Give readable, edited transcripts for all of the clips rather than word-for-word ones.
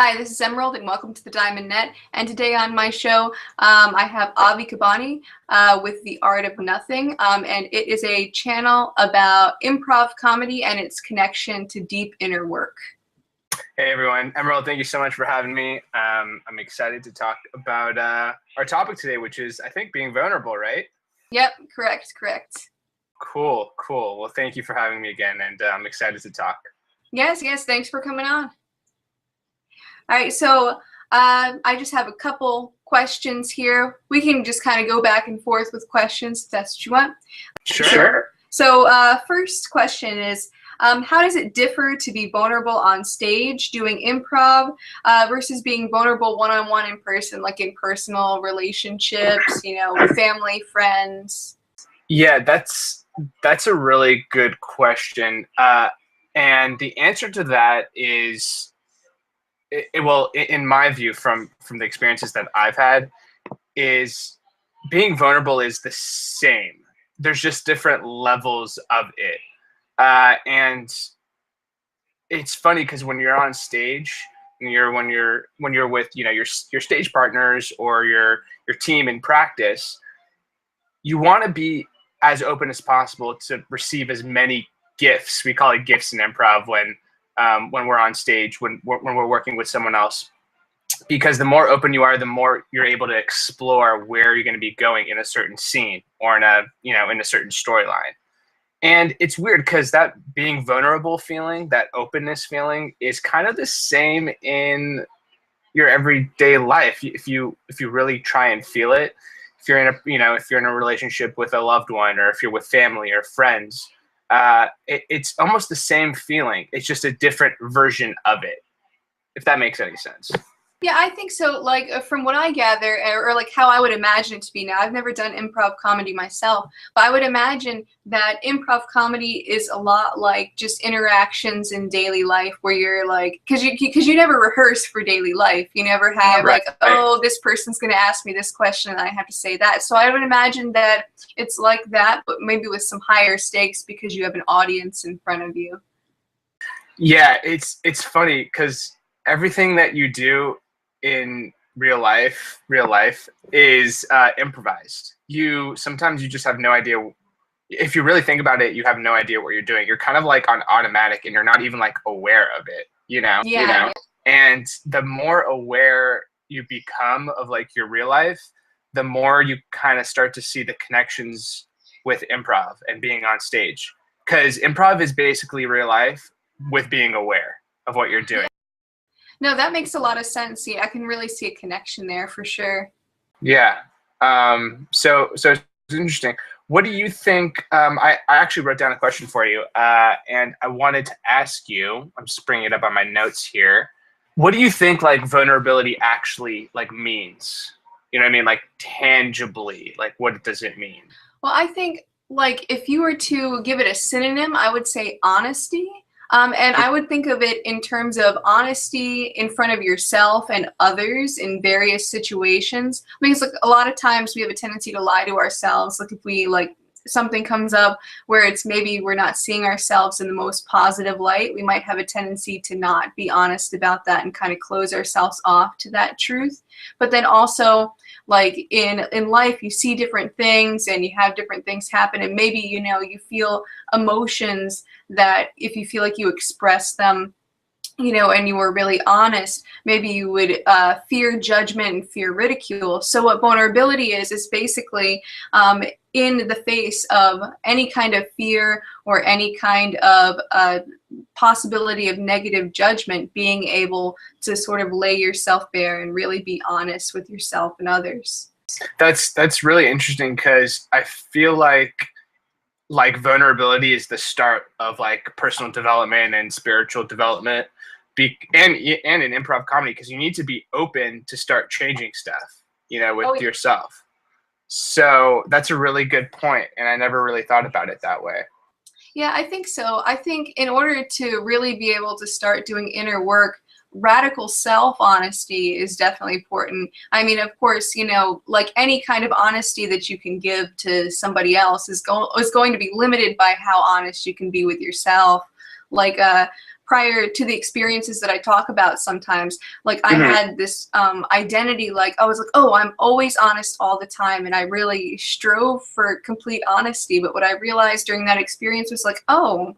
Hi, this is Emerald, and welcome to the Diamond Net. And today on my show, I have Avi Kabani with The Art of Nothing, and it is a channel about improv comedy and its connection to deep inner work. Hey everyone, Emerald, thank you so much for having me. I'm excited to talk about our topic today, which is, I think, being vulnerable, right? Yep, correct. Cool. Well, thank you for having me again, and I'm excited to talk. Yes, thanks for coming on. All right, so I just have a couple questions here. We can just kind of go back and forth with questions if that's what you want. Sure. So first question is, how does it differ to be vulnerable on stage doing improv versus being vulnerable one-on-one in person, like in personal relationships, with family, friends? Yeah, that's a really good question. And the answer to that is, well, in my view, from the experiences that I've had, is being vulnerable is the same. There's just different levels of it. And it's funny because when you're on stage, when you're with your stage partners or your team in practice, you want to be as open as possible to receive as many gifts. We call it gifts in improv when we're on stage, when we're working with someone else, because the more open you are, the more you're able to explore where you're going to be going in a certain scene or in a certain storyline. And it's weird because that being vulnerable feeling, that openness feeling, is kind of the same in your everyday life. If you really try and feel it, if you're in a relationship with a loved one, or if you're with family or friends, it's almost the same feeling. It's just a different version of it, if that makes any sense. Yeah, I think so. Like from what I gather, or like how I would imagine it to be now, I've never done improv comedy myself, but I would imagine that improv comedy is a lot like just interactions in daily life, where you're like, because you never rehearse for daily life. You never have Right. oh, this person's going to ask me this question and I have to say that. So I would imagine that it's like that, but maybe with some higher stakes because you have an audience in front of you. Yeah, it's funny because everything that you do in real life is improvised. Sometimes you just have no idea. If you really think about it, you have no idea what you're doing. You're kind of like on automatic, and you're not even like aware of it. Yeah. And the more aware you become of like your real life, the more you kind of start to see the connections with improv and being on stage. Because improv is basically real life with being aware of what you're doing. No, that makes a lot of sense. Yeah, I can really see a connection there for sure. Yeah. So it's interesting. What do you think? I actually wrote down a question for you, and I wanted to ask you. I'm just bringing it up on my notes here. What do you think like vulnerability actually like means? You know what I mean? Like tangibly, like what does it mean? Well, I think like if you were to give it a synonym, I would say honesty. And I would think of it in terms of honesty in front of yourself and others in various situations. Because like a lot of times we have a tendency to lie to ourselves. Like if we like something comes up where it's maybe we're not seeing ourselves in the most positive light, we might have a tendency to not be honest about that and kind of close ourselves off to that truth. But then also, like in life, you see different things and you have different things happen, and maybe you feel emotions that if you feel like you express them, and you were really honest, maybe you would fear judgment and fear ridicule. So what vulnerability is basically in the face of any kind of fear or any kind of possibility of negative judgment, being able to sort of lay yourself bare and really be honest with yourself and others. That's really interesting because I feel like vulnerability is the start of like personal development and spiritual development, and in improv comedy, because you need to be open to start changing stuff, with yourself. So that's a really good point, and I never really thought about it that way. Yeah, I think so. I think in order to really be able to start doing inner work, radical self-honesty is definitely important. I mean, of course, like any kind of honesty that you can give to somebody else is going to be limited by how honest you can be with yourself. Like prior to the experiences that I talk about sometimes, like I had this identity, like I was like, oh, I'm always honest all the time, and I really strove for complete honesty. But what I realized during that experience was like, oh,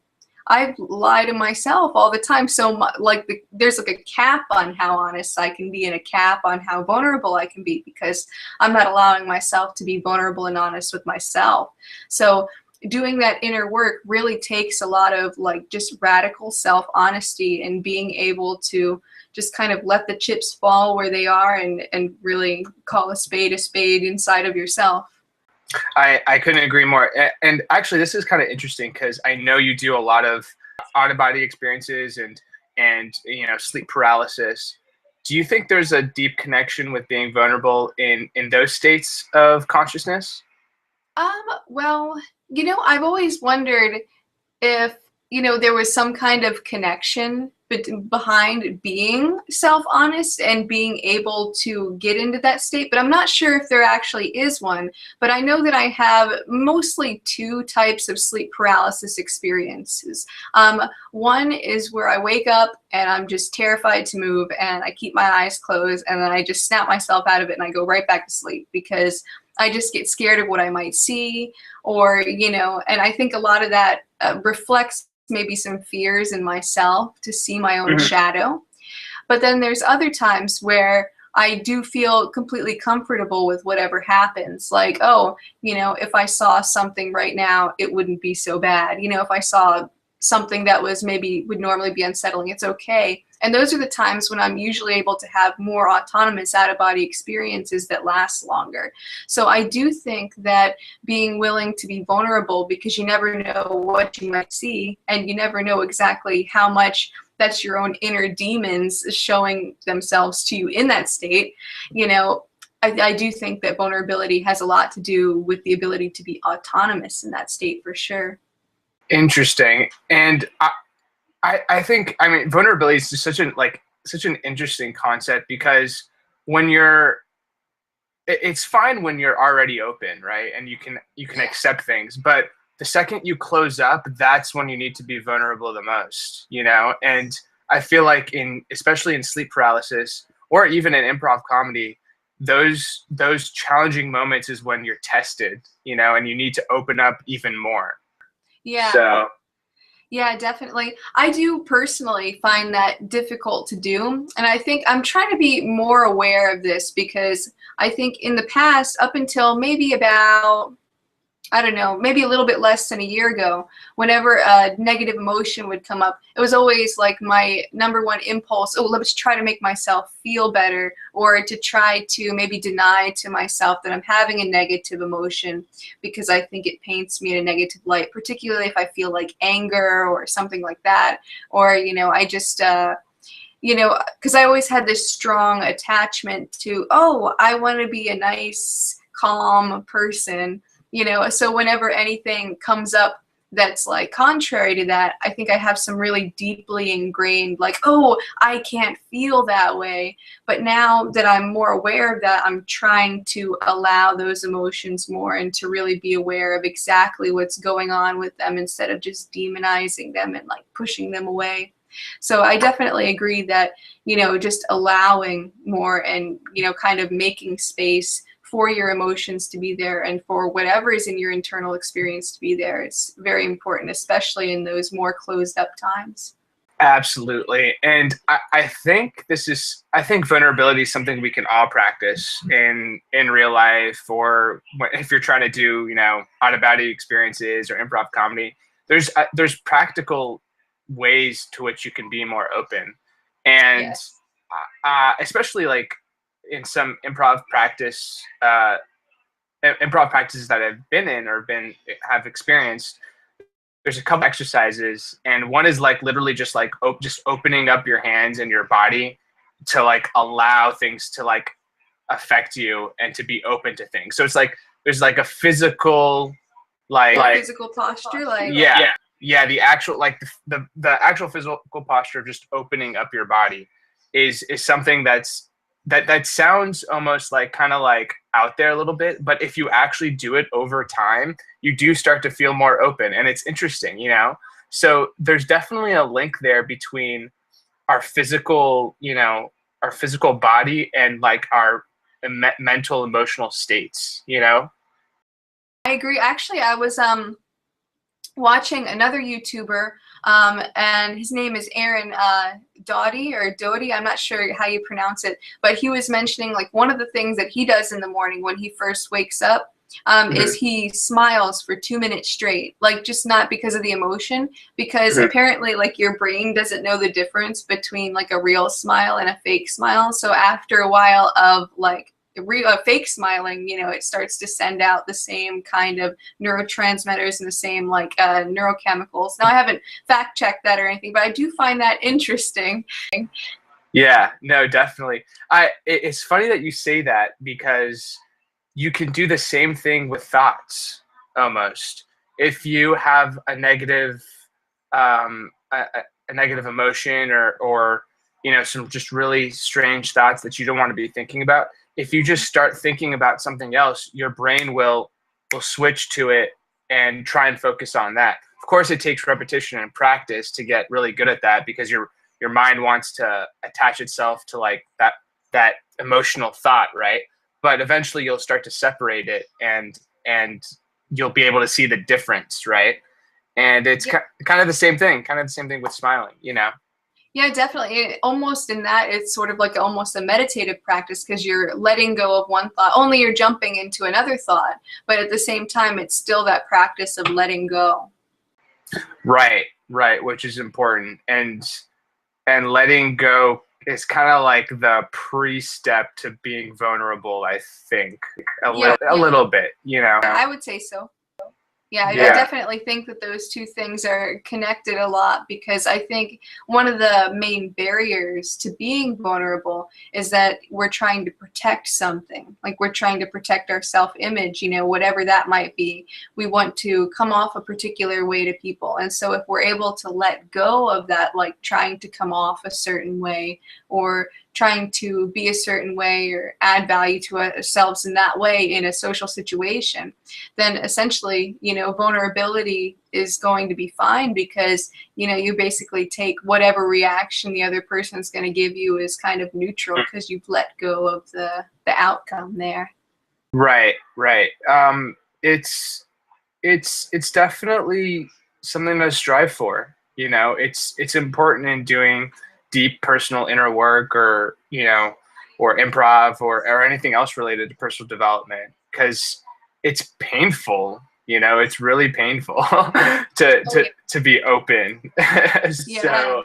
I lie to myself all the time. So like there's like a cap on how honest I can be and a cap on how vulnerable I can be, because I'm not allowing myself to be vulnerable and honest with myself. So doing that inner work really takes a lot of like just radical self-honesty and being able to just kind of let the chips fall where they are and really call a spade inside of yourself. I couldn't agree more. And actually, this is kind of interesting because I know you do a lot of out-of-body experiences and sleep paralysis. Do you think there's a deep connection with being vulnerable in those states of consciousness? Well, I've always wondered if, there was some kind of connection behind being self-honest and being able to get into that state, but I'm not sure if there actually is one. But I know that I have mostly two types of sleep paralysis experiences. One is where I wake up and I'm just terrified to move and I keep my eyes closed and then I just snap myself out of it and I go right back to sleep because I just get scared of what I might see, or, and I think a lot of that reflects maybe some fears in myself to see my own shadow. But then there's other times where I do feel completely comfortable with whatever happens. Like, oh, if I saw something right now, it wouldn't be so bad. If I saw something that was maybe would normally be unsettling, it's okay. And those are the times when I'm usually able to have more autonomous out-of-body experiences that last longer. So I do think that being willing to be vulnerable, because you never know what you might see, and you never know exactly how much that's your own inner demons showing themselves to you in that state, I do think that vulnerability has a lot to do with the ability to be autonomous in that state, for sure. Interesting. And I think, vulnerability is just such an interesting concept, because it's fine when you're already open, right? And you can accept things, but the second you close up, that's when you need to be vulnerable the most, And I feel like especially in sleep paralysis or even in improv comedy, those challenging moments is when you're tested, and you need to open up even more. Yeah. So. Yeah, definitely. I do personally find that difficult to do. And I think I'm trying to be more aware of this, because I think in the past, up until maybe about, I don't know, maybe a little bit less than a year ago, whenever a negative emotion would come up, it was always like my number one impulse, oh, let's try to make myself feel better, or to try to maybe deny to myself that I'm having a negative emotion, because I think it paints me in a negative light, particularly if I feel like anger or something like that. Or, I just, because I always had this strong attachment to, oh, I want to be a nice, calm person. So whenever anything comes up that's like contrary to that, I think I have some really deeply ingrained, like, oh, I can't feel that way. But now that I'm more aware of that, I'm trying to allow those emotions more and to really be aware of exactly what's going on with them, instead of just demonizing them and like pushing them away. So I definitely agree that, just allowing more and, kind of making space for your emotions to be there and for whatever is in your internal experience to be there. It's very important, especially in those more closed up times. Absolutely. And I think vulnerability is something we can all practice in real life, or if you're trying to do, out of body experiences or improv comedy. There's practical ways to which you can be more open. And yes. Especially like in some improv practices that I've been in or have experienced, there's a couple exercises, and one is like literally just like just opening up your hands and your body to like allow things to like affect you and to be open to things. So it's like there's like a physical physical posture, like the actual like the actual physical posture of just opening up your body is something that sounds almost like kind of like out there a little bit, but if you actually do it over time, you do start to feel more open, and it's interesting, So there's definitely a link there between our physical, our physical body and like our mental, emotional states, I agree. Actually, I was watching another YouTuber, and his name is Aaron Doughty or Doty. I'm not sure how you pronounce it, but he was mentioning like one of the things that he does in the morning when he first wakes up is he smiles for 2 minutes straight, like just not because of the emotion, because apparently like your brain doesn't know the difference between like a real smile and a fake smile. So after a while of like fake smiling, it starts to send out the same kind of neurotransmitters and the same like neurochemicals. Now I haven't fact checked that or anything, but I do find that interesting. Yeah, no, definitely. It's funny that you say that because you can do the same thing with thoughts almost. If you have a negative, a negative emotion or some just really strange thoughts that you don't want to be thinking about, if you just start thinking about something else, your brain will switch to it and try and focus on that. Of course, it takes repetition and practice to get really good at that because your mind wants to attach itself to like that emotional thought, right? But eventually you'll start to separate it and you'll be able to see the difference, right? And it's kind of the same thing, with smiling, Yeah, definitely. Almost in that, it's sort of like almost a meditative practice because you're letting go of one thought, only you're jumping into another thought. But at the same time, it's still that practice of letting go. Right, which is important. And letting go is kind of like the pre-step to being vulnerable, I think. A little bit, Yeah, I would say so. Yeah, I definitely think that those two things are connected a lot because I think one of the main barriers to being vulnerable is that we're trying to protect something. Like we're trying to protect our self-image, whatever that might be. We want to come off a particular way to people. And so if we're able to let go of that, like trying to come off a certain way or trying to be a certain way or add value to ourselves in that way in a social situation, then essentially, vulnerability is going to be fine because, you basically take whatever reaction the other person's going to give you as kind of neutral because you've let go of the outcome there. Right. It's definitely something to strive for. It's important in doing deep personal inner work or improv or anything else related to personal development because it's painful. It's really painful to be open. So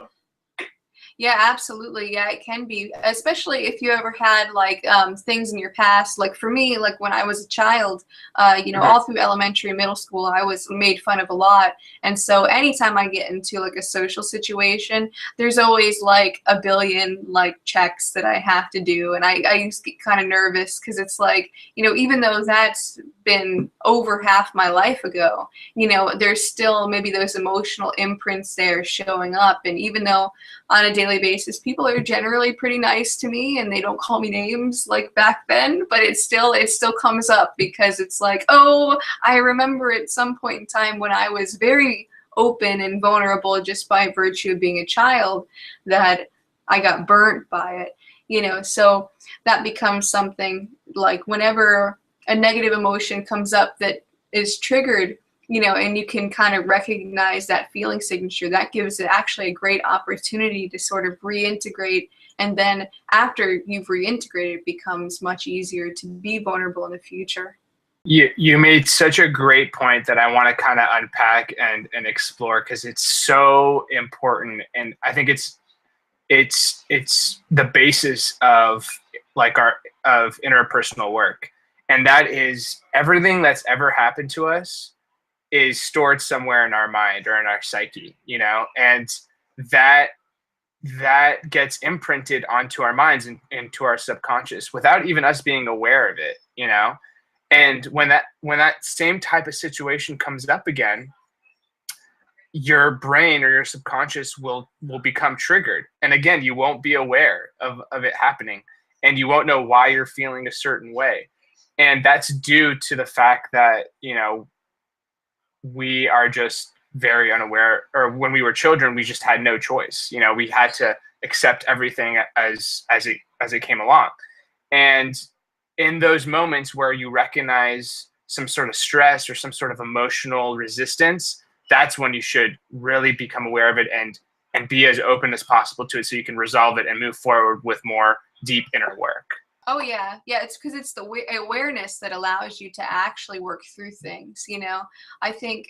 Yeah, absolutely. Yeah, it can be, especially if you ever had like things in your past. Like for me, like when I was a child, all through elementary and middle school, I was made fun of a lot. And so anytime I get into like a social situation, there's always like a billion like checks that I have to do. And I used to get kind of nervous because it's like, even though that's been over half my life ago, there's still maybe those emotional imprints there showing up. And even though on a daily basis people are generally pretty nice to me and they don't call me names like back then, but it still comes up because it's like, oh, I remember at some point in time when I was very open and vulnerable just by virtue of being a child that I got burnt by it, so that becomes something like whenever a negative emotion comes up that is triggered, and you can kind of recognize that feeling signature, that gives it actually a great opportunity to sort of reintegrate. And then after you've reintegrated, it becomes much easier to be vulnerable in the future. You made such a great point that I want to kind of unpack and explore because it's so important. And I think it's the basis of like of interpersonal work. And that is everything that's ever happened to us is stored somewhere in our mind or in our psyche, and that gets imprinted onto our minds and into our subconscious without even us being aware of it, and when that same type of situation comes up again, your brain or your subconscious will become triggered, and again you won't be aware of it happening and you won't know why you're feeling a certain way, and that's due to the fact that we are just very unaware, or when we were children, we just had no choice. You know, we had to accept everything as it came along. And in those moments where you recognize some sort of stress or some sort of emotional resistance, that's when you should really become aware of it and be as open as possible to it, so you can resolve it and move forward with more deep inner work. Oh yeah, yeah. It's because it's the awareness that allows you to actually work through things. You know, I think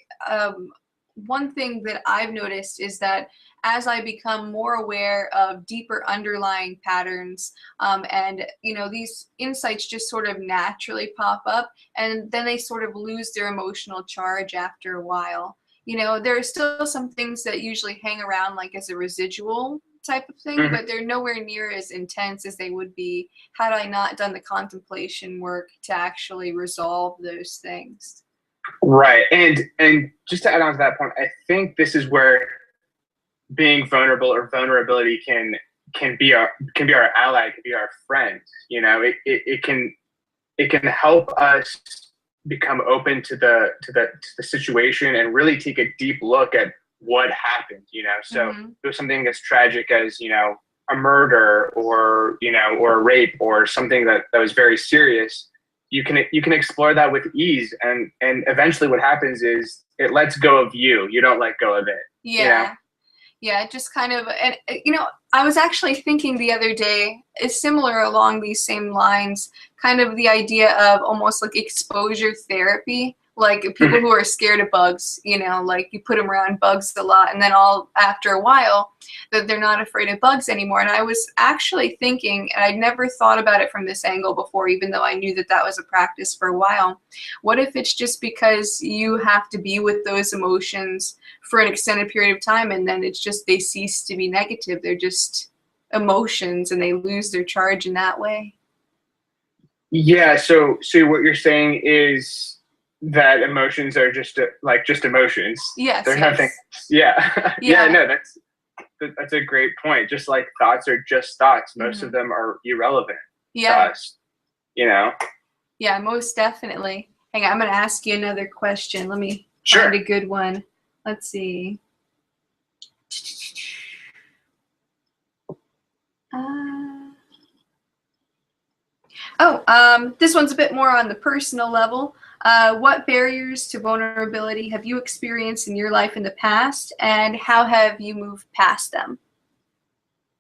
one thing that I've noticed is that as I become more aware of deeper underlying patterns, and you know, these insights just sort of naturally pop up, and then they sort of lose their emotional charge after a while. You know, there are still some things that usually hang around like as a residual type of thing, but they're nowhere near as intense as they would be had I not done the contemplation work to actually resolve those things. Right. And just to add on to that point, I think this is where being vulnerable or vulnerability can be our ally, can be our friend. You know, it can help us become open to the situation and really take a deep look at what happened, you know. So it was something as tragic as, you know, a murder, or, you know, or a rape, or something that was very serious. You can explore that with ease, and eventually what happens is it lets go of you. You don't let go of it. Yeah. You know? Yeah, just kind of, and you know, I was actually thinking the other day, is similar along these same lines, kind of the idea of almost like exposure therapy, like people who are scared of bugs, you know, like you put them around bugs a lot, and then all after a while that they're not afraid of bugs anymore. And I was actually thinking, and I'd never thought about it from this angle before, even though I knew that that was a practice for a while. What if it's just because you have to be with those emotions for an extended period of time, and then it's just they cease to be negative, they're just emotions, and they lose their charge in that way? Yeah. So what you're saying is that emotions are just just emotions. Yes. They're yes. nothing. Yeah. Yeah. No, that's a great point. Just like thoughts are just thoughts. Most of them are irrelevant to us. You know. Yeah, most definitely. Hang on, I'm going to ask you another question. Let me Sure. find a good one. Let's see. This one's a bit more on the personal level. What barriers to vulnerability have you experienced in your life in the past, and how have you moved past them?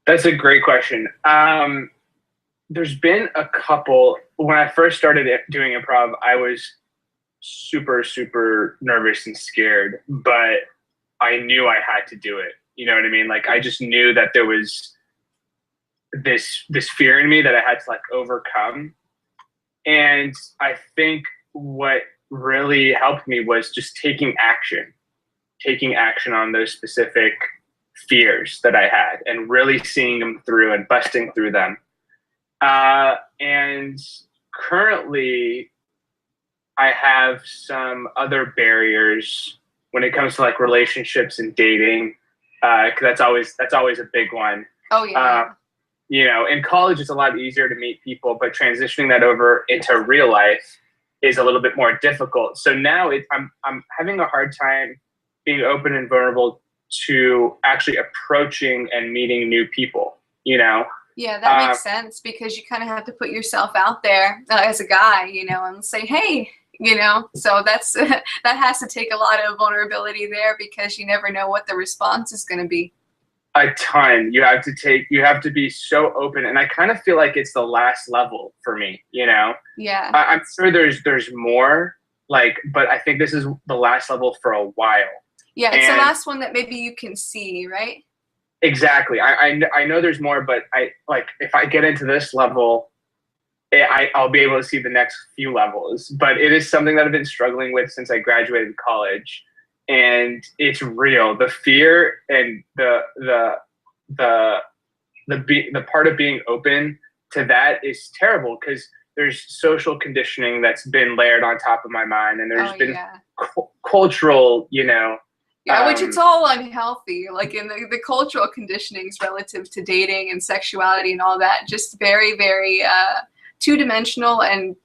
That's a great question. There's been a couple. When I first started doing improv, I was super, super nervous and scared, but I knew I had to do it. You know what I mean? Like, I just knew that there was this fear in me that I had to like overcome. And I think what really helped me was just taking action on those specific fears that I had, and really seeing them through and busting through them. And currently I have some other barriers when it comes to like relationships and dating. 'Cause that's always a big one. Oh yeah. You know, in college it's a lot easier to meet people, but transitioning that over into real life is a little bit more difficult. So now I'm having a hard time being open and vulnerable to actually approaching and meeting new people, you know? Yeah, that makes sense, because you kind of have to put yourself out there as a guy, you know, and say, hey, you know, so that's that has to take a lot of vulnerability there, because you never know what the response is going to be. A ton. You have to be so open, and I kind of feel like it's the last level for me, you know? Yeah. I'm sure there's more, like, but I think this is the last level for a while. Yeah, it's the last one that maybe you can see, right? Exactly. I know there's more, but I like, if I get into this level, I'll be able to see the next few levels. But it is something that I've been struggling with since I graduated college, and it's real. The fear and the part of being open to that is terrible, because there's social conditioning that's been layered on top of my mind, and there's been cultural, you know. Yeah, which it's all unhealthy, like in the cultural conditionings relative to dating and sexuality and all that, just very, very two-dimensional, and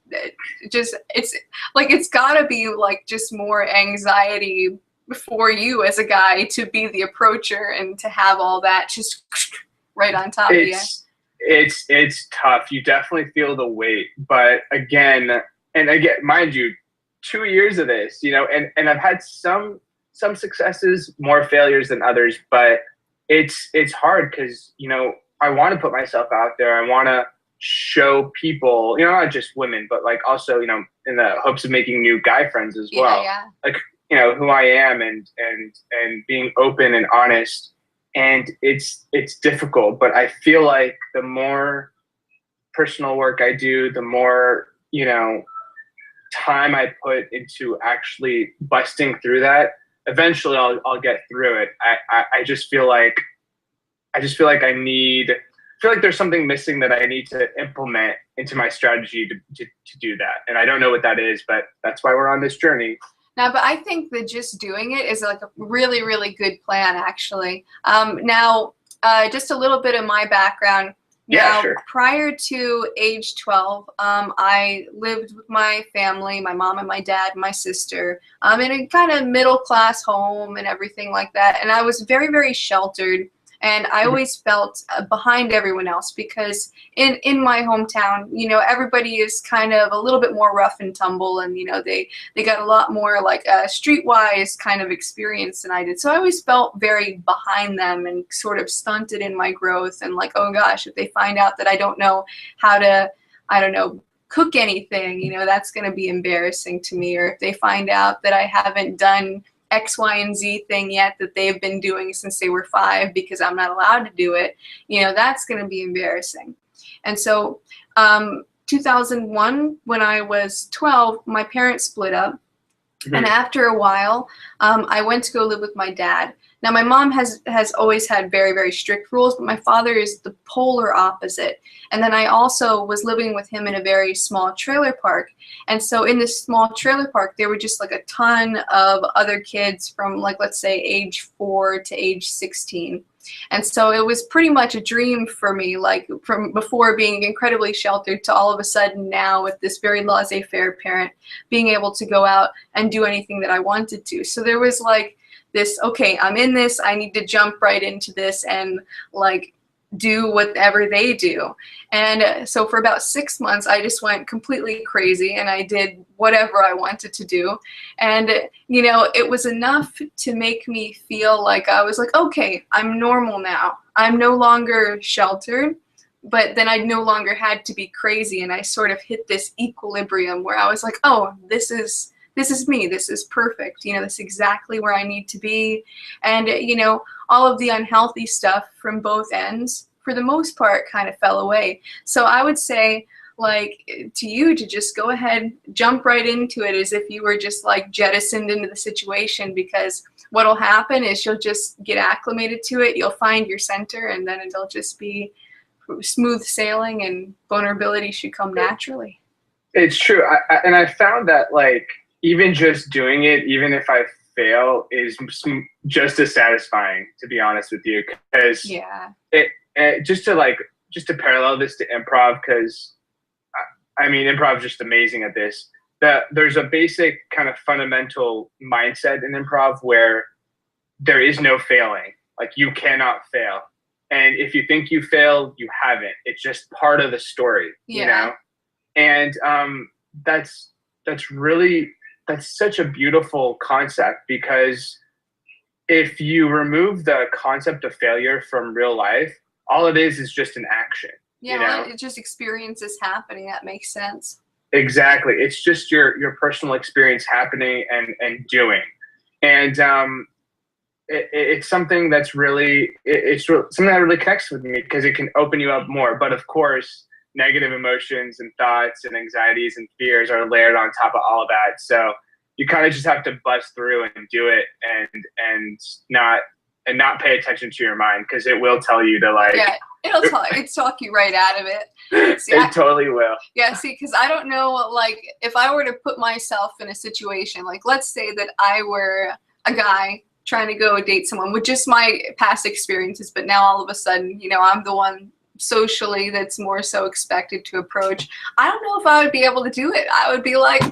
just it's gotta be like just more anxiety for you as a guy to be the approacher and to have all that just right on top of you? It's tough. You definitely feel the weight, but again, mind you, 2 years of this, and I've had some successes, more failures than others, but it's hard because I want to put myself out there. I want to show people, not just women, but like also, in the hopes of making new guy friends as well. Yeah. Like, who I am and being open and honest. And it's difficult, but I feel like the more personal work I do, the more, time I put into actually busting through that, eventually I'll get through it. I just feel like I feel like there's something missing that I need to implement into my strategy to do that. And I don't know what that is, but that's why we're on this journey. Now, but I think that just doing it is like a really, really good plan, actually. Now, just a little bit of my background. Now, sure. Prior to age 12, I lived with my family, my mom and my dad and my sister, in a kind of middle-class home and everything like that. And I was very, very sheltered. And I always felt behind everyone else because in my hometown, everybody is kind of a little bit more rough and tumble, and they got a lot more like streetwise kind of experience than I did. So I always felt very behind them and sort of stunted in my growth, and like, oh gosh, if they find out that I don't know how to, I don't know, cook anything, that's going to be embarrassing to me. Or if they find out that I haven't done X, Y, and Z thing yet that they've been doing since they were 5 because I'm not allowed to do it, that's going to be embarrassing. And so 2001, when I was 12, my parents split up. Mm-hmm. And after a while, I went to go live with my dad. Now, my mom has always had very, very strict rules, but my father is the polar opposite. And then I also was living with him in a very small trailer park. And so in this small trailer park, there were just like a ton of other kids from, like, let's say age 4 to age 16. And so it was pretty much a dream for me, like from before being incredibly sheltered to all of a sudden now with this very laissez-faire parent being able to go out and do anything that I wanted to. So there was like this, okay, I'm in this, I need to jump right into this and like do whatever they do. And so for about 6 months, I just went completely crazy and I did whatever I wanted to do. And, it was enough to make me feel like I was like, okay, I'm normal now. I'm no longer sheltered, but then I no longer had to be crazy. And I sort of hit this equilibrium where I was like, oh, this is me. This is perfect. This is exactly where I need to be. And, all of the unhealthy stuff from both ends, for the most part, kind of fell away. So I would say, like, to you to just go ahead, jump right into it as if you were just like jettisoned into the situation, because what'll happen is you'll just get acclimated to it. You'll find your center, and then it'll just be smooth sailing, and vulnerability should come naturally. It's true. I found that, like, even just doing it, even if I fail, is just as satisfying, to be honest with you. Because just to parallel this to improv, because I mean, improv is just amazing at this. There's a basic kind of fundamental mindset in improv where there is no failing. Like, you cannot fail. And if you think you failed, you haven't. It's just part of the story, And that's such a beautiful concept, because if you remove the concept of failure from real life, all it is just an action. It's just experiences happening. That makes sense. Exactly. It's just your personal experience happening and doing. And it's something that's really, something that really connects with me, because it can open you up more. But of course, negative emotions and thoughts and anxieties and fears are layered on top of all of that. So you kind of just have to bust through and do it, and not pay attention to your mind, because it will tell you to, like, it'll talk you right out of it. See, it totally will. Yeah, see, because I don't know, like, if I were to put myself in a situation, like, let's say that I were a guy trying to go date someone with just my past experiences, but now all of a sudden, I'm the one socially that's more so expected to approach. I don't know if I would be able to do it. I would be like,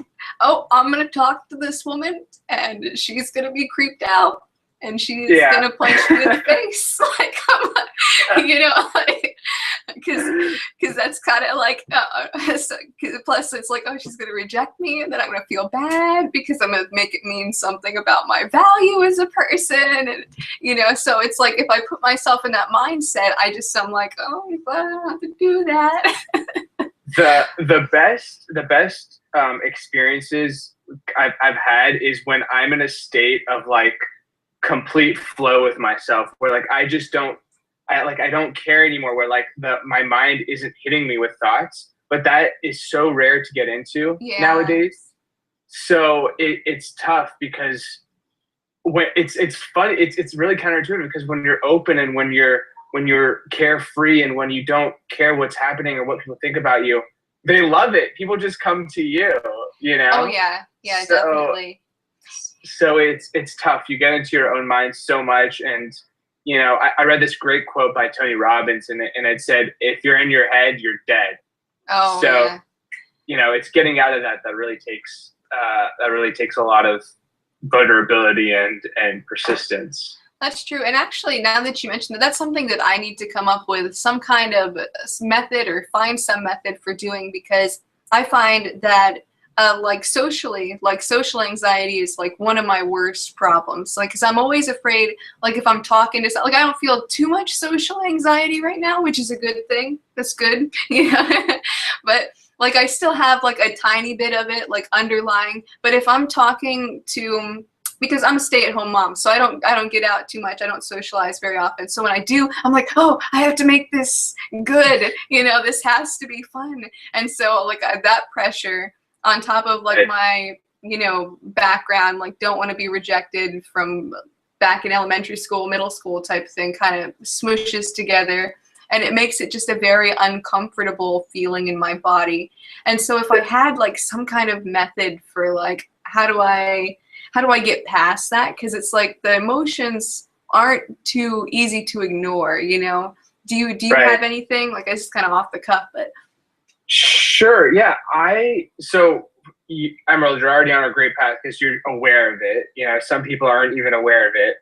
oh, I'm gonna talk to this woman and she's gonna be creeped out and she's gonna punch me in the face. Like, I'm like, you know, like, because that's kind of like, so, plus it's like, oh, she's gonna reject me and then I'm gonna feel bad because I'm gonna make it mean something about my value as a person, and you know, so it's like if I put myself in that mindset, I'm like, oh, if I don't have to do that. The best experiences I've had is when I'm in a state of like complete flow with myself, where like I just don't I don't care anymore, where like my mind isn't hitting me with thoughts, but that is so rare to get into nowadays. So it's tough because when it's funny, it's really counterintuitive, because when you're open and when you're carefree and when you don't care what's happening or what people think about you, they love it. People just come to you, you know? Oh yeah, definitely. So it's tough. You get into your own mind so much. And, you know, I read this great quote by Tony Robbins, and it said, if you're in your head, you're dead. Oh, so, yeah. You know, it's getting out of that really takes a lot of vulnerability and persistence. That's true. And actually, now that you mentioned that, that's something that I need to come up with some kind of method, or find some method for doing, because I find that social anxiety is like one of my worst problems. Like, because I'm always afraid, like if I'm talking to like, I don't feel too much social anxiety right now, which is a good thing. That's good. Yeah. But like, I still have like a tiny bit of it like underlying. But if I'm talking to, because I'm a stay-at-home mom, so I don't get out too much. I don't socialize very often. So when I do, I'm like, oh, I have to make this good. You know, this has to be fun. And so like that pressure on top of like my, you know, background, like don't want to be rejected from back in elementary school, middle school type thing, kind of smooshes together. And it makes it just a very uncomfortable feeling in my body. And so if I had like some kind of method for like, how do I get past that? Because it's like the emotions aren't too easy to ignore, you know? Do you have anything? Like, it's just kind of off the cuff, but. Sure, yeah. Emerald, you're already on a great path because you're aware of it. You know, some people aren't even aware of it,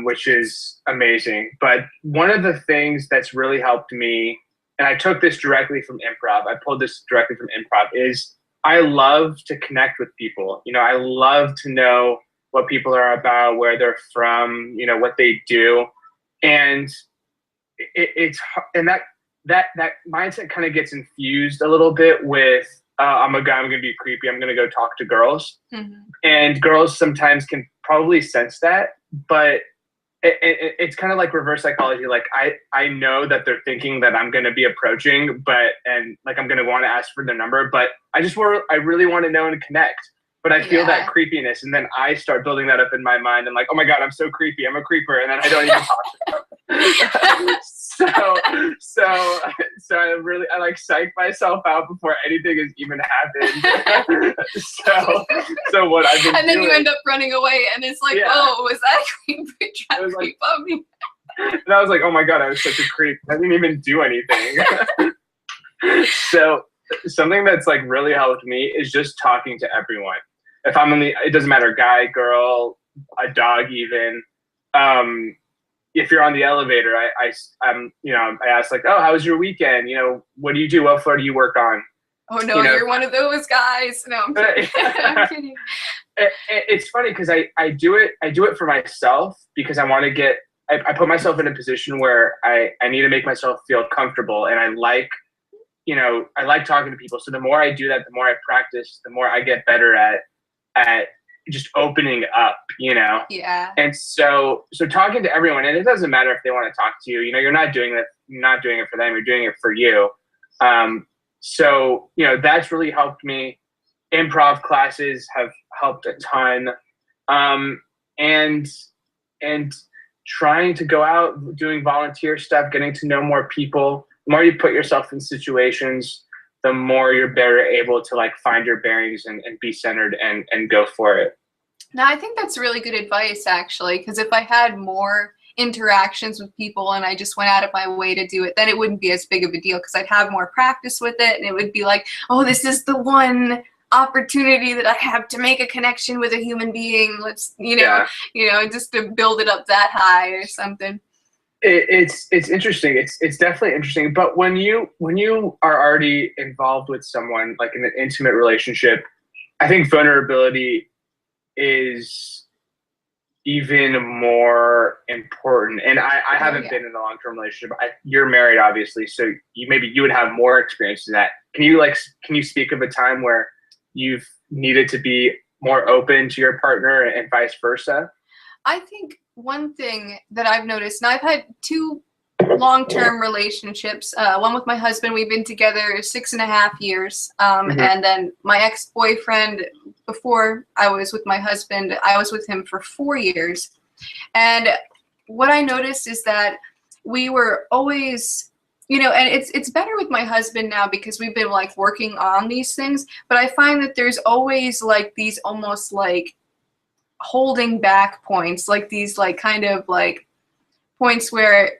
which is amazing. But one of the things that's really helped me, and I took this directly from improv, I pulled this directly from improv, is I love to connect with people. You know, I love to know what people are about, where they're from, you know, what they do. And that mindset kind of gets infused a little bit with, I'm a guy, I'm going to be creepy, I'm going to go talk to girls. Mm-hmm. And girls sometimes can probably sense that, but it's kind of like reverse psychology. Like I know that they're thinking that I'm going to be approaching, and like I'm going to want to ask for their number, but I really want to know and connect. But I feel that creepiness, and then I start building that up in my mind. I'm like, oh my God, I'm so creepy, I'm a creeper, and then I don't even talk to them. So I like psych myself out before anything has even happened. so what I've been and then doing, you end up running away, and it's like, oh, was that a creep trying to creep on me? And I was like, oh my God, I was such a creep. I didn't even do anything. So something that's like really helped me is just talking to everyone. If I'm it doesn't matter, guy, girl, a dog, even. If you're on the elevator, I'm, you know, I ask like, oh, how was your weekend? You know, what do you do? What floor do you work on? Oh no, you're one of those guys. No, I'm kidding. I'm kidding. It's funny because I do it for myself, because I want to get, I put myself in a position where I need to make myself feel comfortable, and I like talking to people. So the more I do that, the more I practice, the more I get better at just opening up, you know? Yeah. And so talking to everyone, and it doesn't matter if they want to talk to you, you know, you're not doing it for them, you're doing it for you. So, you know, that's really helped me. Improv classes have helped a ton. And trying to go out, doing volunteer stuff, getting to know more people. The more you put yourself in situations, the more you're better able to like find your bearings and be centered and go for it. Now, I think that's really good advice, actually, because if I had more interactions with people and I just went out of my way to do it, then it wouldn't be as big of a deal, because I'd have more practice with it, and it would be like, oh, this is the one opportunity that I have to make a connection with a human being. Let's, just to build it up that high or something. It's interesting. It's definitely interesting. But when you are already involved with someone, like in an intimate relationship, I think vulnerability is even more important. And I haven't been in a long-term relationship. You're married, obviously, so maybe you would have more experience in that. Can you speak of a time where you've needed to be more open to your partner and vice versa? I think one thing that I've noticed, and I've had 2 long-term relationships. One with my husband, we've been together 6.5 years. And then my ex-boyfriend, before I was with my husband, I was with him for 4 years. And what I noticed is that we were always, and it's better with my husband now because we've been like working on these things, but I find that there's always like these almost like holding back points, like these like kind of like points where,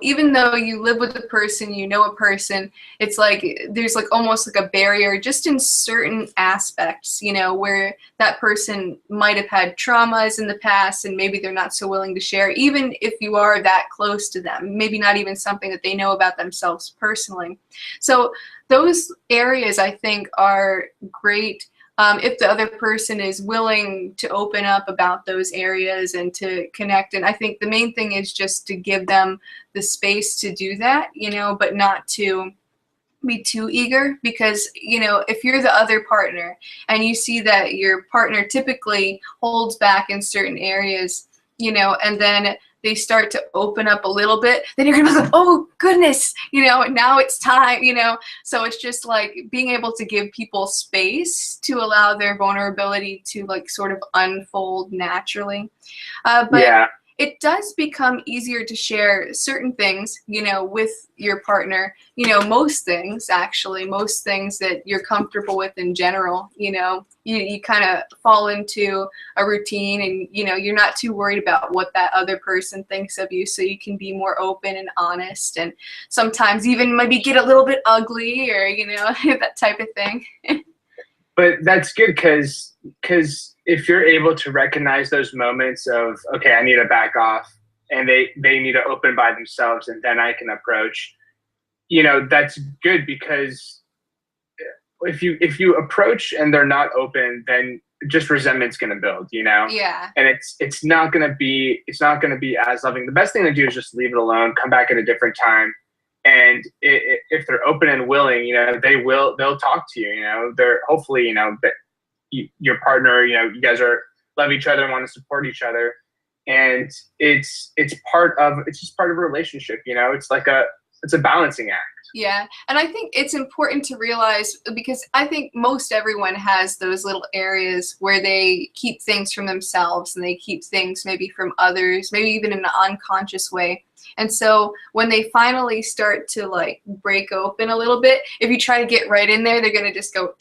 even though you live with a person, a person, it's like there's like almost like a barrier just in certain aspects, where that person might have had traumas in the past and maybe they're not so willing to share, even if you are that close to them, maybe not even something that they know about themselves personally. So those areas I think are great. If the other person is willing to open up about those areas and to connect. And I think the main thing is just to give them the space to do that, but not to be too eager, because, if you're the other partner and you see that your partner typically holds back in certain areas, and then they start to open up a little bit, then you're gonna be like, oh goodness, now it's time, So it's just like being able to give people space to allow their vulnerability to like sort of unfold naturally. But it does become easier to share certain things, with your partner, most things that you're comfortable with in general, you kind of fall into a routine and, you're not too worried about what that other person thinks of you. So you can be more open and honest and sometimes even maybe get a little bit ugly or, that type of thing. But that's good because if you're able to recognize those moments of, okay, I need to back off and they need to open by themselves and then I can approach, that's good, because if you approach and they're not open, then just resentment's going to build, Yeah. And it's not going to be as loving. The best thing to do is just leave it alone, come back at a different time. And if they're open and willing, they'll talk to you, they're hopefully, that your partner, you guys love each other and want to support each other. And it's just part of a relationship, it's a balancing act. Yeah. And I think it's important to realize, because I think most everyone has those little areas where they keep things from themselves and they keep things maybe from others, maybe even in an unconscious way. And so when they finally start to like break open a little bit, if you try to get right in there, they're going to just go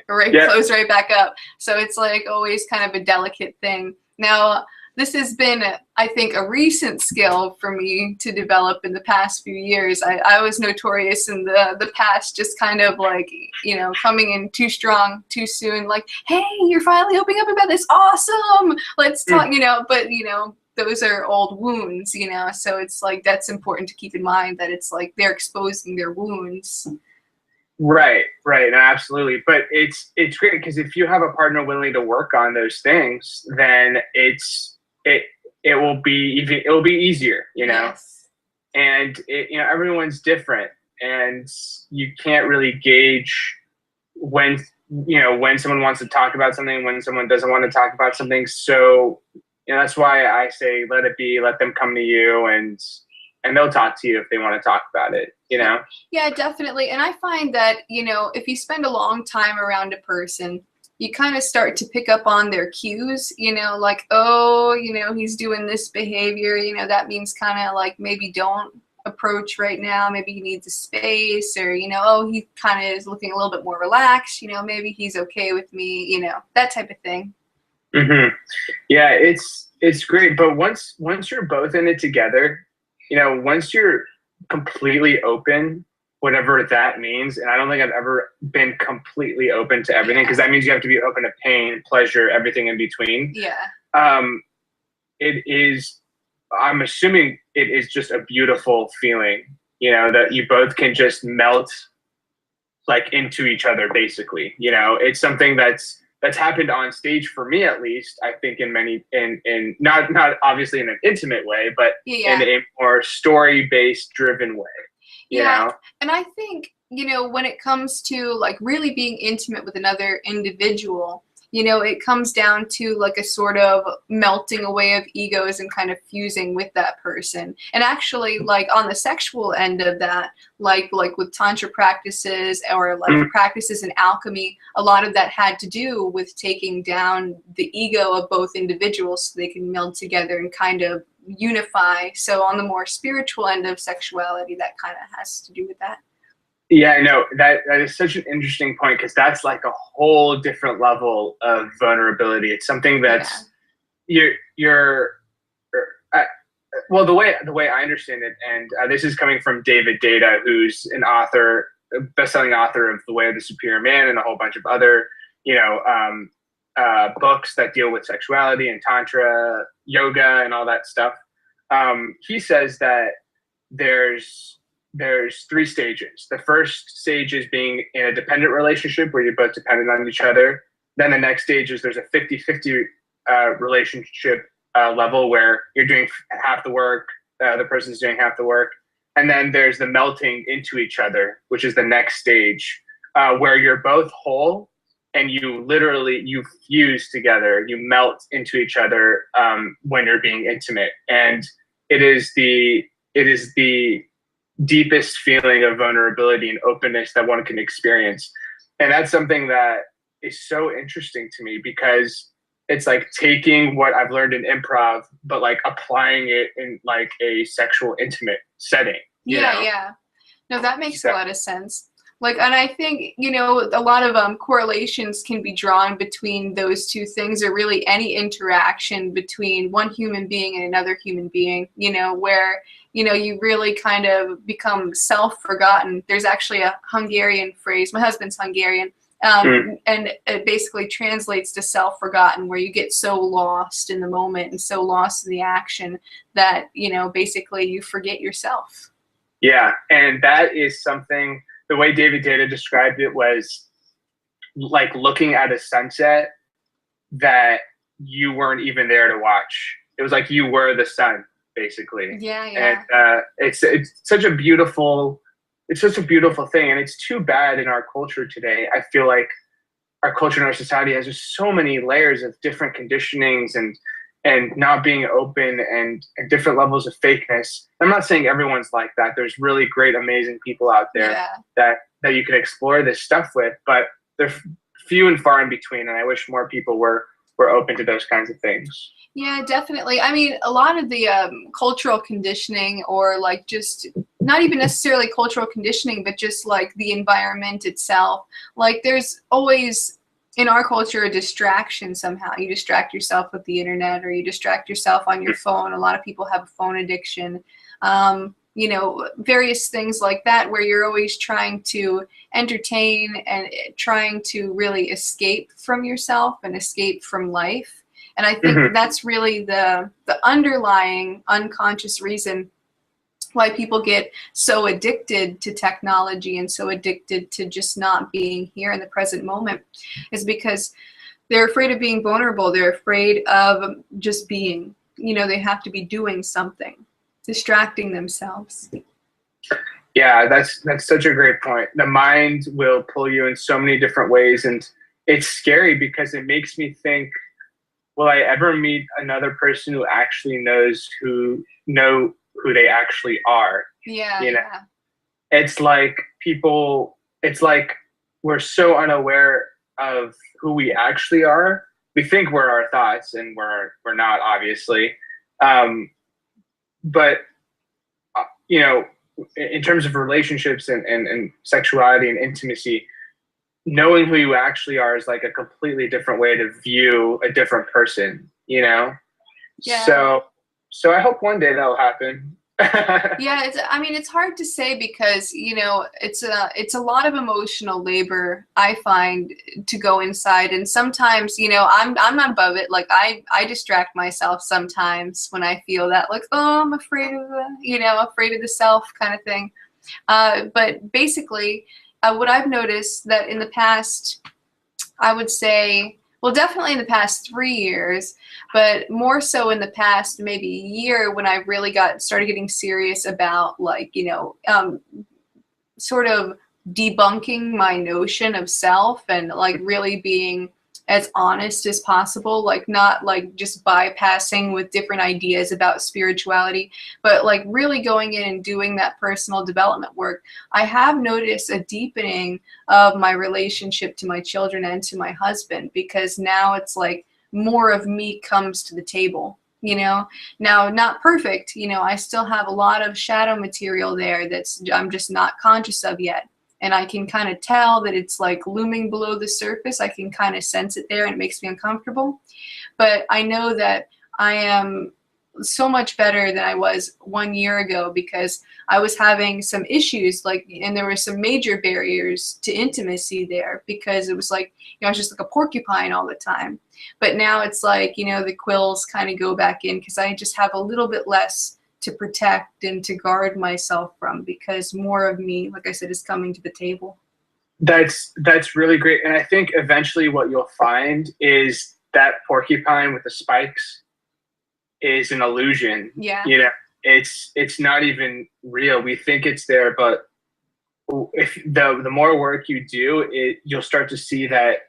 close right back up. So it's like always kind of a delicate thing. Now, this has been, I think, a recent skill for me to develop in the past few years. I was notorious in the past, just kind of like, coming in too strong, too soon, like, hey, you're finally opening up about this. Awesome. Let's talk, but, those are old wounds, so it's like that's important to keep in mind, that it's like they're exposing their wounds. Right, no, absolutely. But it's great because if you have a partner willing to work on those things, then it will be easier, Yes. And everyone's different, and you can't really gauge when someone wants to talk about something, when someone doesn't want to talk about something. So that's why I say let it be, let them come to you, and they'll talk to you if they want to talk about it, Yeah, definitely. And I find that, if you spend a long time around a person, you kind of start to pick up on their cues, like, oh, he's doing this behavior, that means kind of like maybe don't approach right now. Maybe he needs a space, or, oh, he kind of is looking a little bit more relaxed, maybe he's okay with me, that type of thing. Mm-hmm. Yeah, it's great. But once you're both in it together, once you're completely open, whatever that means. And I don't think I've ever been completely open to everything, because that means you have to be open to pain, pleasure, everything in between. Yeah. It is, I'm assuming it is just a beautiful feeling, you know, that you both can just melt like into each other, basically. You know, it's something that's happened on stage for me, at least. I think in many, in not obviously in an intimate way, but in a more story-based driven way. You know? And I think, you know, when it comes to like really being intimate with another individual, you know, it comes down to like a sort of melting away of egos and kind of fusing with that person. And actually, like on the sexual end of that, like with tantra practices or like practices in alchemy, a lot of that had to do with taking down the ego of both individuals so they can meld together and kind of unify. So on the more spiritual end of sexuality, that kind of has to do with that. Yeah, no, that is such an interesting point, because that's like a whole different level of vulnerability. It's something that's well, the way I understand it, and this is coming from David Data, who's an author, a best-selling author of The Way of the Superior Man and a whole bunch of other, you know, books that deal with sexuality and tantra, yoga, and all that stuff. He says that there's 3 stages. The first stage is being in a dependent relationship where you're both dependent on each other. Then the next stage is there's a 50-50 relationship level where you're doing half the work, the other person's doing half the work. And then there's the melting into each other, which is the next stage, where you're both whole and you fuse together, you melt into each other when you're being intimate. And it is the deepest feeling of vulnerability and openness that one can experience. And that's something that is so interesting to me, because it's like taking what I've learned in improv, but like applying it in like a sexual intimate setting. Yeah. No, that makes a lot of sense. Like, and I think, you know, a lot of correlations can be drawn between those two things, or really any interaction between one human being and another human being, you know, where, you know, you really kind of become self-forgotten. There's actually a Hungarian phrase, my husband's Hungarian, and it basically translates to self-forgotten, where you get so lost in the moment and so lost in the action that, you know, basically you forget yourself. Yeah, and that is something, the way David Data described it was like looking at a sunset that you weren't even there to watch. It was like you were the sun, basically. Yeah. And it's such a beautiful thing, and it's too bad in our culture today. I feel like our culture and our society has just so many layers of different conditionings and not being open and different levels of fakeness. I'm not saying everyone's like that. There's really great, amazing people out there that you can explore this stuff with, but they're few and far in between. And I wish more people were open to those kinds of things. Yeah, definitely. I mean, a lot of the cultural conditioning, or like just not even necessarily cultural conditioning, but just like the environment itself. Like there's always in our culture a distraction somehow. You distract yourself with the internet, or you distract yourself on your phone. A lot of people have a phone addiction. You know, various things like that, where you're always trying to entertain and trying to really escape from yourself and escape from life. And I think that's really the underlying unconscious reason why people get so addicted to technology and so addicted to just not being here in the present moment, is because they're afraid of being vulnerable. They're afraid of just being, you know, they have to be doing something, distracting themselves. Yeah, that's such a great point. The mind will pull you in so many different ways, and it's scary because it makes me think, will I ever meet another person who actually knows who they actually are? Yeah, you know? It's like we're so unaware of who we actually are. We think we're our thoughts, and we're not, obviously. But you know, in terms of relationships and sexuality and intimacy, knowing who you actually are is like a completely different way to view a different person, you know? Yeah. So I hope one day that'll happen. Yeah, I mean, it's hard to say because, it's a lot of emotional labor, I find, to go inside. And sometimes, I'm not above it. Like I distract myself sometimes when I feel that, like, oh, I'm afraid of afraid of the self kind of thing. But basically, what I've noticed that in the past, I would say, well, definitely in the past 3 years, but more so in the past maybe year when I really started getting serious about, like, sort of debunking my notion of self and, like, really being as honest as possible, like not like just bypassing with different ideas about spirituality, but like really going in and doing that personal development work. I have noticed a deepening of my relationship to my children and to my husband, because now it's like more of me comes to the table. Now, not perfect, I still have a lot of shadow material there that's I'm just not conscious of yet. And I can kind of tell that it's like looming below the surface. I can kind of sense it there, and it makes me uncomfortable. But I know that I am so much better than I was 1 year ago, because I was having some issues, like, and there were some major barriers to intimacy there, because it was like, I was just like a porcupine all the time. But now it's like, the quills kind of go back in, because I just have a little bit less to protect and to guard myself from, because more of me, like I said, is coming to the table. That's really great. And I think eventually what you'll find is that porcupine with the spikes is an illusion. Yeah. It's not even real. We think it's there, but if the more work you do, you'll start to see that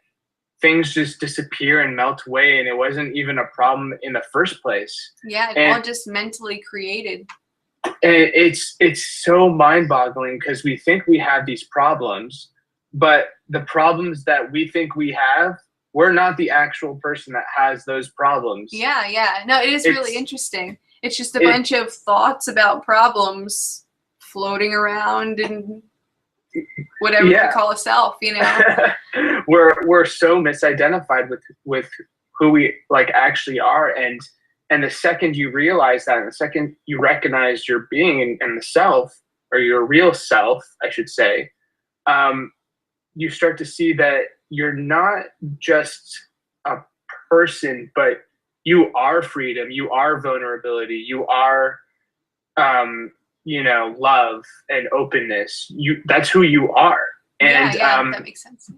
things just disappear and melt away, and it wasn't even a problem in the first place. Yeah, it's all just mentally created. And it's so mind-boggling, because we think we have these problems, but the problems that we think we have, we're not the actual person that has those problems. Yeah. No, it is really interesting. It's just a bunch of thoughts about problems floating around and whatever you call a self, We're so misidentified with who we like actually are, and the second you realize that, and the second you recognize your being and the self, or your real self, I should say, you start to see that you're not just a person, but you are freedom, you are vulnerability, you are love and openness. That's who you are. And that makes sense.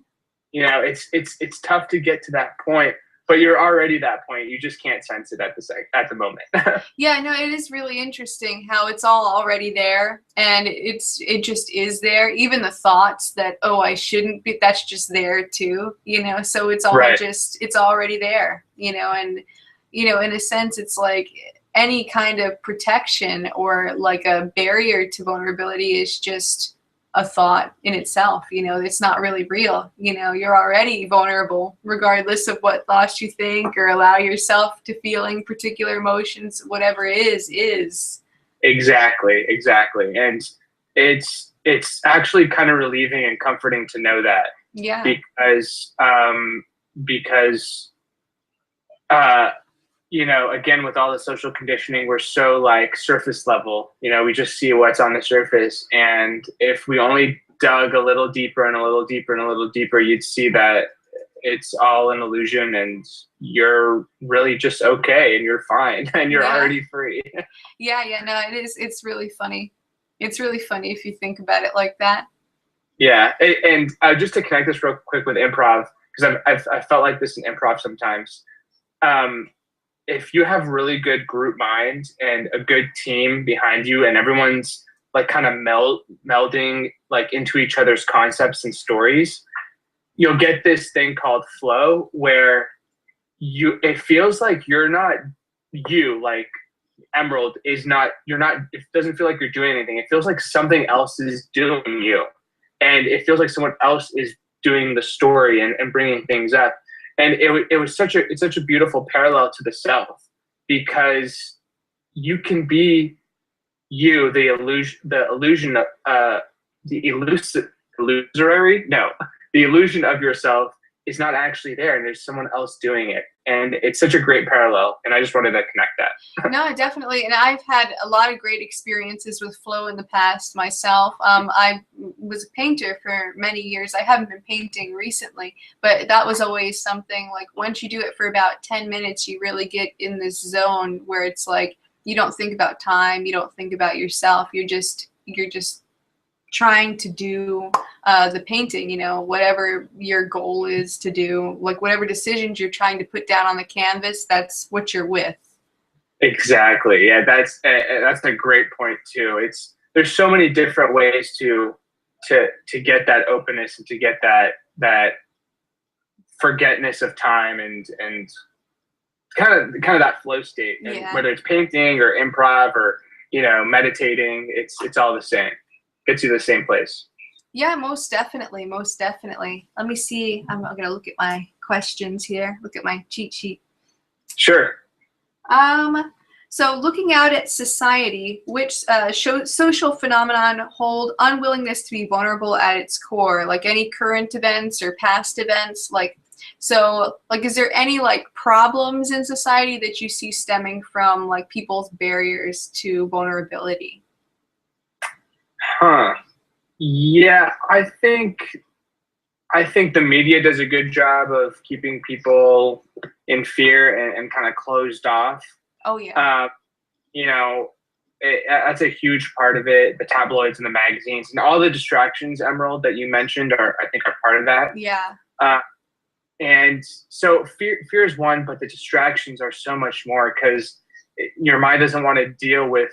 It's tough to get to that point, but you're already that point. You just can't sense it at the moment. Yeah, no, it is really interesting how it's all already there, and it just is there. Even the thoughts that, oh, I shouldn't be, that's just there too, so it's all it's already there, and in a sense, it's like any kind of protection or like a barrier to vulnerability is just a thought in itself. It's not really real. You're already vulnerable regardless of what thoughts you think or allow yourself to feeling particular emotions. Whatever is exactly. And it's actually kind of relieving and comforting to know that. Yeah. Because again, with all the social conditioning, we're so like surface level. We just see what's on the surface. And if we only dug a little deeper and a little deeper and a little deeper, you'd see that it's all an illusion, and you're really just okay, and you're fine, and you're already free. Yeah, no, it is. It's really funny. It's really funny if you think about it like that. Yeah, and just to connect this real quick with improv, because I've felt like this in improv sometimes. If you have really good group mind and a good team behind you, and everyone's like kind of melding like into each other's concepts and stories, you'll get this thing called flow, where it feels like you're not you, like Emerald is not, it doesn't feel like you're doing anything. It feels like something else is doing you, and it feels like someone else is doing the story and bringing things up. And it's such a beautiful parallel to the self, because you can be you, the illusion of the illusion of yourself is not actually there and there's someone else doing it. And it's such a great parallel. And I just wanted to connect that. No, definitely. And I've had a lot of great experiences with flow in the past myself. I was a painter for many years. I haven't been painting recently, but that was always something like once you do it for about 10 minutes, you really get in this zone where it's like you don't think about time, you don't think about yourself. You're just trying to do the painting, you know, whatever your goal is to do, like whatever decisions you're trying to put down on the canvas, that's what you're with. Exactly. Yeah, that's a great point too. There's so many different ways to get that openness and to get that forgetness of time and kind of that flow state. And Yeah. whether it's painting or improv or, you know, meditating, it's all the same. Gets you to the same place. Yeah, most definitely. Most definitely. Let me see. I'm going to look at my questions here. Look at my cheat sheet. Sure. So looking out at society, which social phenomenon hold unwillingness to be vulnerable at its core, like any current events or past events, is there any like problems in society that you see stemming from like people's barriers to vulnerability? Huh. Yeah, I think the media does a good job of keeping people in fear and kind of closed off. Oh yeah. You know, that's a huge part of it. The tabloids and the magazines and all the distractions, Emerald, that you mentioned are part of that. Yeah. And so fear is one, but the distractions are so much more because your mind doesn't want to deal with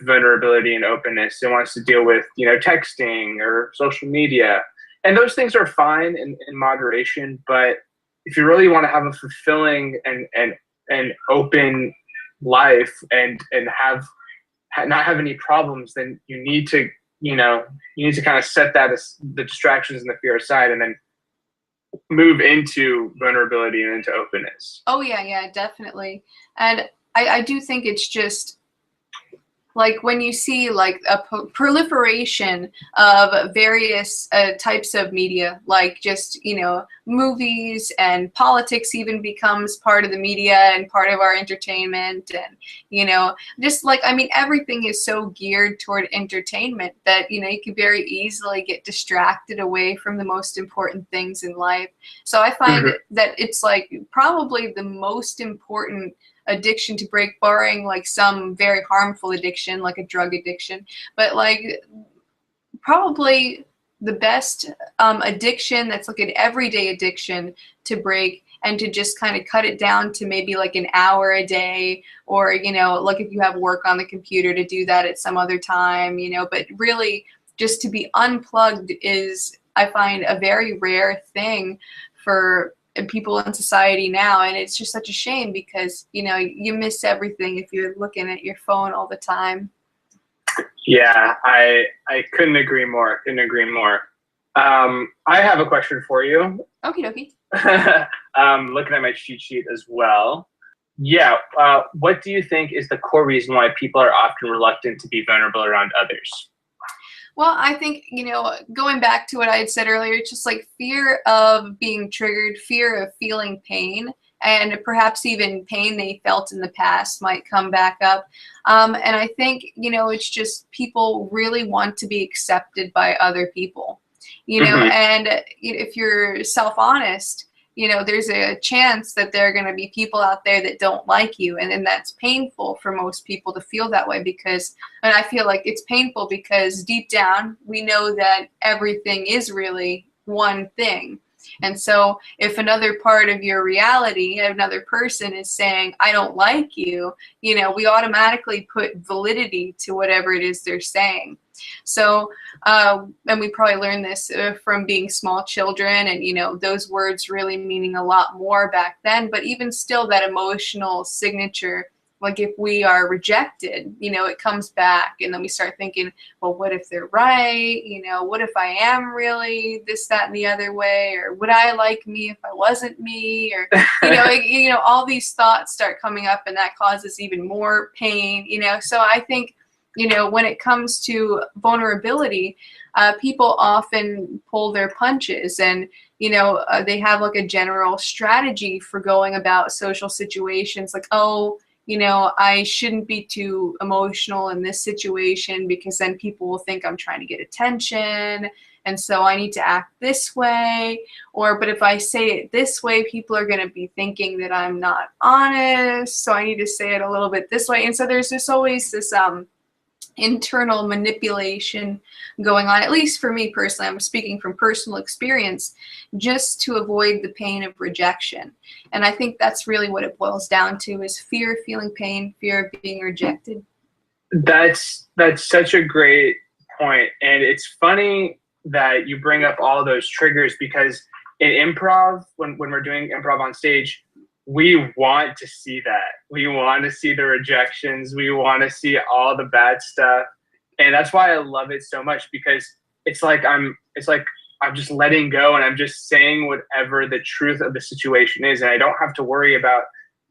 vulnerability and openness. It wants to deal with, you know, texting or social media. And those things are fine in moderation. But if you really want to have a fulfilling and open life and not have any problems, then you need to kind of set that as the distractions and the fear aside and then move into vulnerability and into openness. Oh yeah, definitely. And I do think it's just like when you see like a proliferation of various types of media, like just, you know, movies and politics even becomes part of the media and part of our entertainment. And, you know, just like, I mean, everything is so geared toward entertainment that, you know, you can very easily get distracted away from the most important things in life. So I find that it's like probably the most important addiction to break, barring like some very harmful addiction like a drug addiction, but like probably the best addiction that's like an everyday addiction to break and to just kind of cut it down to maybe like an hour a day, or, you know, like if you have work on the computer, to do that at some other time, you know. But really just to be unplugged is, I find, a very rare thing for people in society now. And it's just such a shame because, you know, you miss everything if you're looking at your phone all the time. Yeah, I couldn't agree more. I have a question for you. Okie dokie. Looking at my cheat sheet as well. Yeah, what do you think is the core reason why people are often reluctant to be vulnerable around others? Well, I think, you know, going back to what I had said earlier, it's just like fear of being triggered, fear of feeling pain, and perhaps even pain they felt in the past might come back up. And I think, you know, it's just people really want to be accepted by other people, you know, and if you're self-honest, you know, there's a chance that there are going to be people out there that don't like you. And then that's painful for most people to feel that way because, and I feel like it's painful because deep down, we know that everything is really one thing. And so if another part of your reality, another person is saying, I don't like you, you know, we automatically put validity to whatever it is they're saying. So, and we probably learned this from being small children and, you know, those words really meaning a lot more back then. But even still, that emotional signature, like if we are rejected, you know, it comes back and then we start thinking, well, what if they're right? You know, what if I am really this, that, and the other way? Or would I like me if I wasn't me? Or, you know, all these thoughts start coming up and that causes even more pain, you know. So I think you know, when it comes to vulnerability, people often pull their punches, and you know, they have like a general strategy for going about social situations, like, oh, you know, I shouldn't be too emotional in this situation because then people will think I'm trying to get attention, and so I need to act this way. Or, but if I say it this way, people are going to be thinking that I'm not honest, so I need to say it a little bit this way. And so there's just always this internal manipulation going on, at least for me personally. I'm speaking from personal experience, just to avoid the pain of rejection. And I think that's really what it boils down to, is fear of feeling pain, fear of being rejected. That's such a great point. And it's funny that you bring up all those triggers, because in improv, when we're doing improv on stage, we want to see that. We want to see the rejections. We want to see all the bad stuff. And that's why I love it so much, because it's like I'm just letting go, and I'm just saying whatever the truth of the situation is. And I don't have to worry about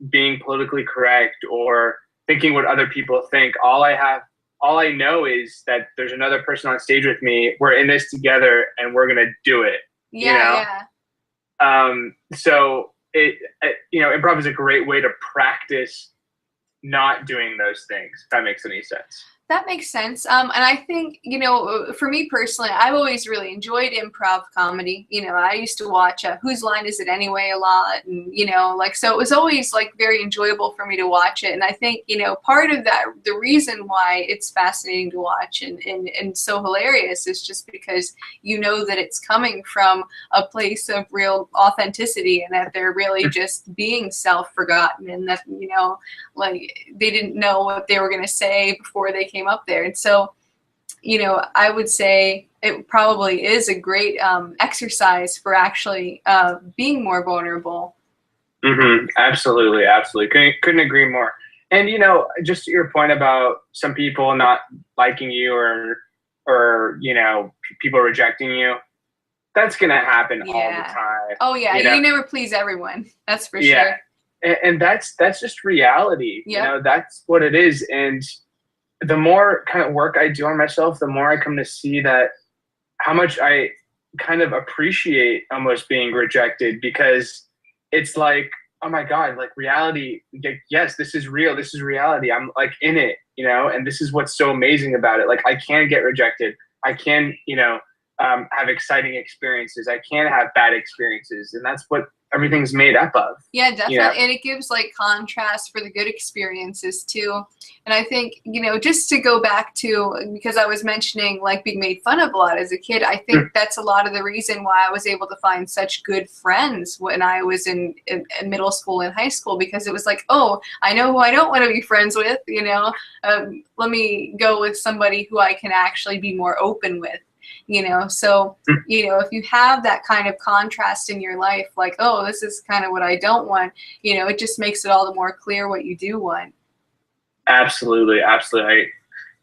being politically correct or thinking what other people think. All I know is that there's another person on stage with me. We're in this together, and we're going to do it. Yeah. So improv is a great way to practice not doing those things, if that makes any sense. That makes sense. And I think, you know, for me personally, I've always really enjoyed improv comedy. You know, I used to watch Whose Line Is It Anyway a lot. And, you know, like, so it was always like very enjoyable for me to watch it. And I think, you know, part of that, the reason why it's fascinating to watch and so hilarious is just because you know that it's coming from a place of real authenticity, and that they're really just being self-forgotten, and that, you know, like they didn't know what they were going to say before they came up there. And so, you know, I would say it probably is a great exercise for actually being more vulnerable. Absolutely. Couldn't agree more. And, you know, just to your point about some people not liking you, or you know, people rejecting you, that's going to happen all the time. Oh yeah, you never please everyone. That's for sure. And that's just reality. Yep. You know, that's what it is. And the more kind of work I do on myself, the more I come to see that how much I kind of appreciate almost being rejected, because it's like, oh my God, like reality, yes, this is real. This is reality. I'm like in it, you know, and this is what's so amazing about it. Like I can get rejected. I can, you know, have exciting experiences. I can have bad experiences. And that's what everything's made up of. Yeah, definitely. You know? And it gives like contrast for the good experiences too. And I think, you know, just to go back to, because I was mentioning like being made fun of a lot as a kid, I think that's a lot of the reason why I was able to find such good friends when I was in middle school and high school, because it was like, oh, I know who I don't want to be friends with, you know, let me go with somebody who I can actually be more open with. You know, so, you know, if you have that kind of contrast in your life, like, oh, this is kind of what I don't want, you know, it just makes it all the more clear what you do want. Absolutely. I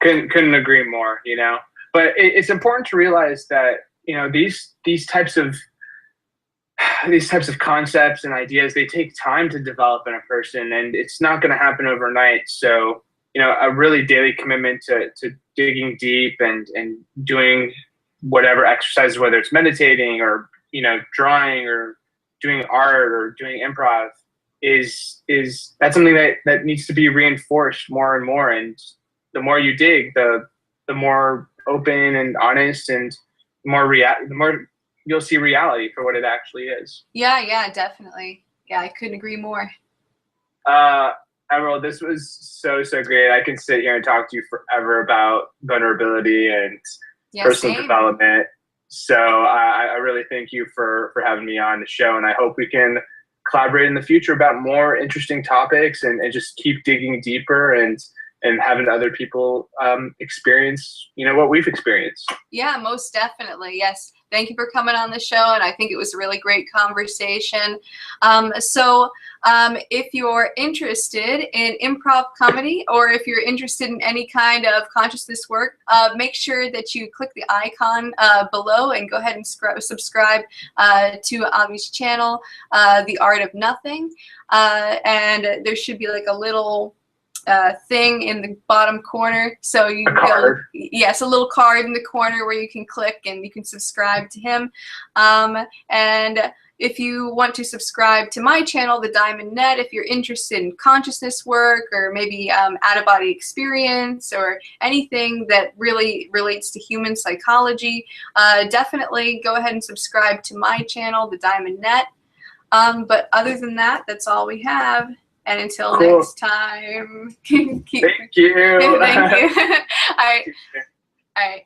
couldn't agree more, you know, but it's important to realize that, you know, these types of concepts and ideas, they take time to develop in a person, and it's not going to happen overnight. So, you know, a really daily commitment to digging deep and doing whatever exercises, whether it's meditating or, you know, drawing or doing art or doing improv, is that's something that needs to be reinforced more and more. And the more you dig, the more open and honest, and the more you'll see reality for what it actually is. Yeah, definitely. Yeah, I couldn't agree more. Emerald, this was so great. I can sit here and talk to you forever about vulnerability and personal development. So I really thank you for having me on the show, and I hope we can collaborate in the future about more interesting topics, and just keep digging deeper and having other people experience, you know, what we've experienced. Yeah, most definitely. Yes. Thank you for coming on the show, and I think it was a really great conversation. If you're interested in improv comedy, or if you're interested in any kind of consciousness work, make sure that you click the icon below and go ahead and subscribe to Avi's channel, The Art of Nothing. And there should be like a little thing in the bottom corner. So you A card. yes, a little card in the corner where you can click and you can subscribe to him. And if you want to subscribe to my channel, The Diamond Net, if you're interested in consciousness work or maybe out-of-body experience or anything that really relates to human psychology, definitely go ahead and subscribe to my channel, The Diamond Net. But other than that, that's all we have. And until next time, Thank you. Thank you. All right. All right.